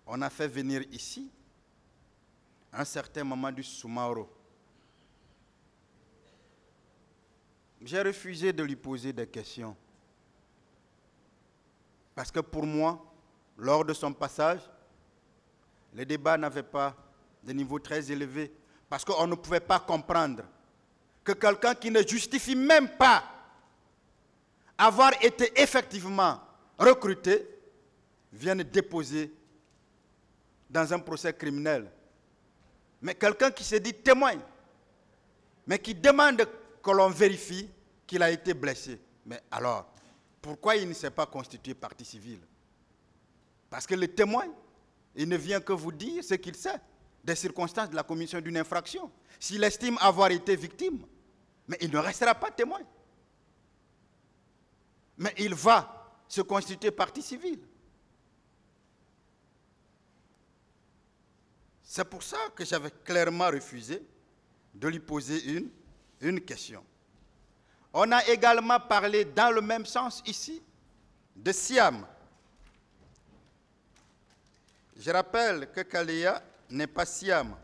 on a fait venir ici un certain Mamadou Soumaoro. J'ai refusé de lui poser des questions. Parce que pour moi, lors de son passage, le débat n'avait pas de niveau très élevé. Parce qu'on ne pouvait pas comprendre que quelqu'un qui ne justifie même pas avoir été effectivement recruté vienne déposer dans un procès criminel. Mais quelqu'un qui se dit témoin, mais qui demande que l'on vérifie qu'il a été blessé. Mais alors, pourquoi il ne s'est pas constitué partie civile? Parce que le témoin, il ne vient que vous dire ce qu'il sait des circonstances de la commission d'une infraction. S'il estime avoir été victime, mais il ne restera pas témoin. Mais il va se constituer partie civile. C'est pour ça que j'avais clairement refusé de lui poser une question. On a également parlé dans le même sens ici de Siam. Je rappelle que Kaléa n'est pas Siam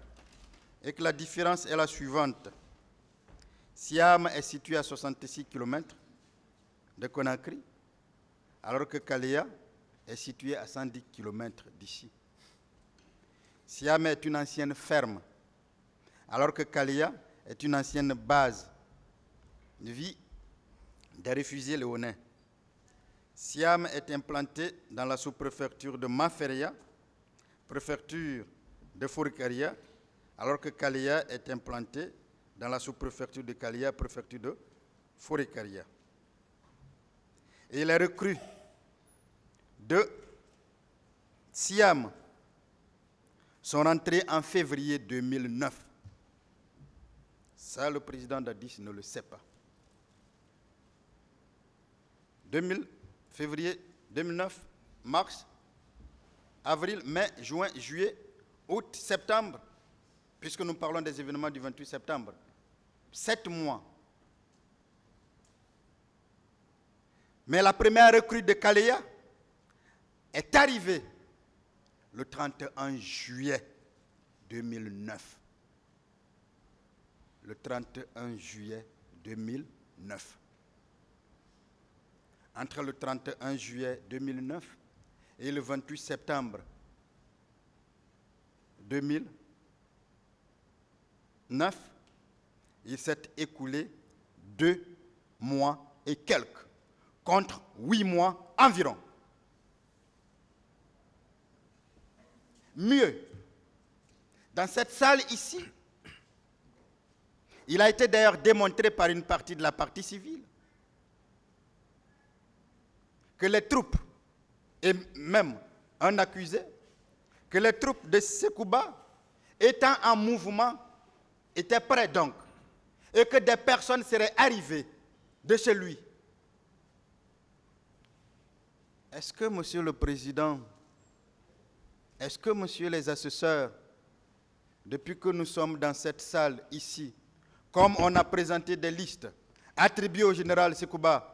et que la différence est la suivante. Siam est situé à 66 km de Conakry, alors que Kaléa est situé à 110 km d'ici. Siam est une ancienne ferme, alors que Kaléa est une ancienne base de vie des réfugiés léonais. Siam est implanté dans la sous-préfecture de Maferia, préfecture de Forikaria, alors que Kaléa est implanté dans la sous-préfecture de Kaléa, préfecture de Forikaria. Et les recrues de Siam sont rentrées en février 2009. Ça, le président Dadis ne le sait pas. Février 2009, mars, avril, mai, juin, juillet, août, septembre, puisque nous parlons des événements du 28 septembre. 7 mois. Mais la première recrue de Kaléa est arrivée le 31 juillet 2009. Le 31 juillet 2009. Entre le 31 juillet 2009 et le 28 septembre 2009, il s'est écoulé 2 mois et quelques, contre 8 mois environ. Mieux, dans cette salle ici, il a été d'ailleurs démontré par une partie de la partie civile que les troupes, et même un accusé, que les troupes de Sekouba, étant en mouvement, étaient prêts donc, et que des personnes seraient arrivées de chez lui. Est-ce que, Monsieur le Président, est-ce que, Monsieur les assesseurs, depuis que nous sommes dans cette salle ici, comme on a présenté des listes attribuées au général Sekouba,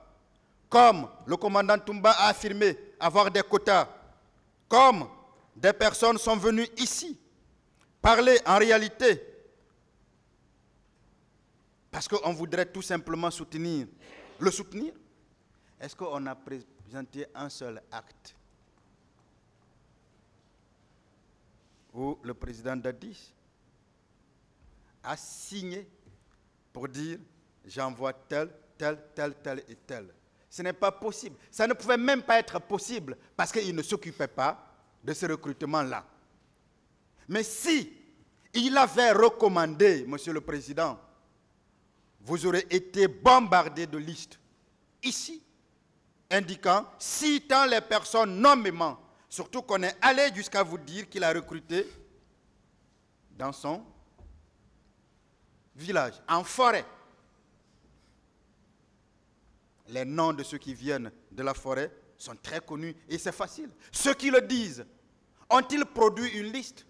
comme le commandant Toumba a affirmé avoir des quotas, comme des personnes sont venues ici parler en réalité, parce qu'on voudrait tout simplement le soutenir, est-ce qu'on a présenté un seul acte où le président Dadis a signé pour dire j'envoie tel et tel? Ce n'est pas possible. Ça ne pouvait même pas être possible parce qu'il ne s'occupait pas de ce recrutement-là. Mais si il avait recommandé, Monsieur le Président, vous aurez été bombardé de listes ici, indiquant, citant les personnes nommément, surtout qu'on est allé jusqu'à vous dire qu'il a recruté dans son village, en forêt. Les noms de ceux qui viennent de la forêt sont très connus et c'est facile. Ceux qui le disent, ont-ils produit une liste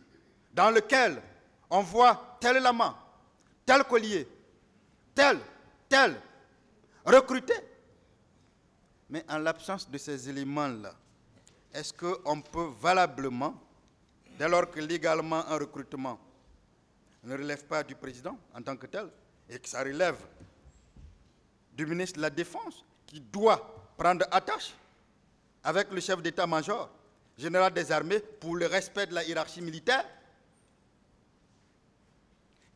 dans laquelle on voit tel lama, tel collier, tel, recruté? Mais en l'absence de ces éléments-là, est-ce qu'on peut valablement dès lors que légalement un recrutement ne relève pas du président en tant que tel, et que ça relève du ministre de la Défense, qui doit prendre attache avec le chef d'état-major général des armées pour le respect de la hiérarchie militaire,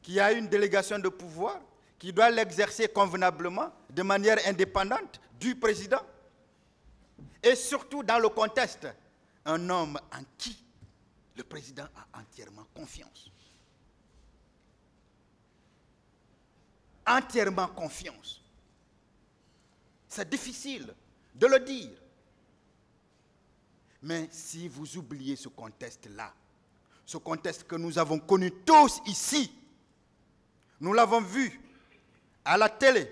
qui a une délégation de pouvoir, qui doit l'exercer convenablement, de manière indépendante du président, et surtout dans le contexte, un homme en qui le président a entièrement confiance. Entièrement confiance. C'est difficile de le dire. Mais si vous oubliez ce contexte-là, ce contexte que nous avons connu tous ici, nous l'avons vu à la télé,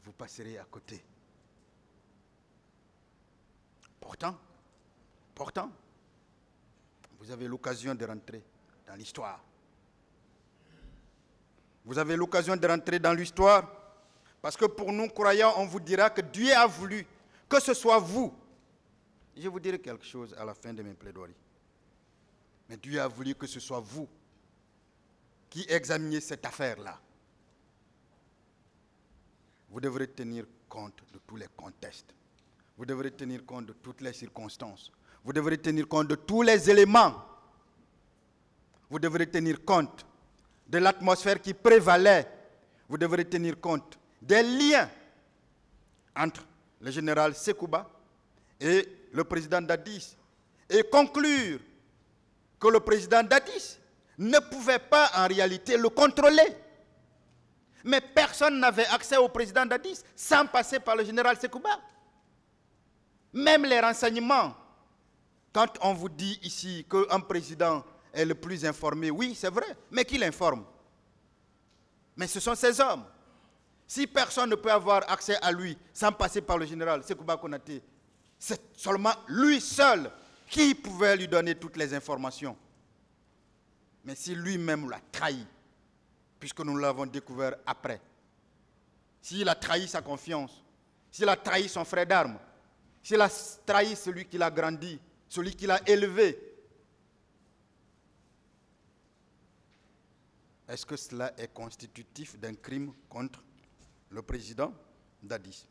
vous passerez à côté. Pourtant, vous avez l'occasion de rentrer dans l'histoire. Vous avez l'occasion de rentrer dans l'histoire parce que pour nous, croyants, on vous dira que Dieu a voulu que ce soit vous. Je vous dirai quelque chose à la fin de mes plaidoiries. Mais Dieu a voulu que ce soit vous qui examiniez cette affaire-là. Vous devrez tenir compte de tous les contextes. Vous devrez tenir compte de toutes les circonstances. Vous devrez tenir compte de tous les éléments. Vous devrez tenir compte de l'atmosphère qui prévalait. Vous devrez tenir compte des liens entre le général Sekouba et le président Dadis et conclure que le président Dadis ne pouvait pas en réalité le contrôler. Mais personne n'avait accès au président Dadis sans passer par le général Sekouba. Même les renseignements, quand on vous dit ici qu'un président est le plus informé, oui, c'est vrai, mais qui l'informe? Mais ce sont ces hommes. Si personne ne peut avoir accès à lui sans passer par le général Sekouba Konaté, c'est seulement lui seul qui pouvait lui donner toutes les informations. Mais si lui-même l'a trahi, puisque nous l'avons découvert après, s'il a trahi sa confiance, s'il a trahi son frère d'armes, s'il a trahi celui qui l'a grandi, celui qui l'a élevé, est-ce que cela est constitutif d'un crime contre le président Dadis?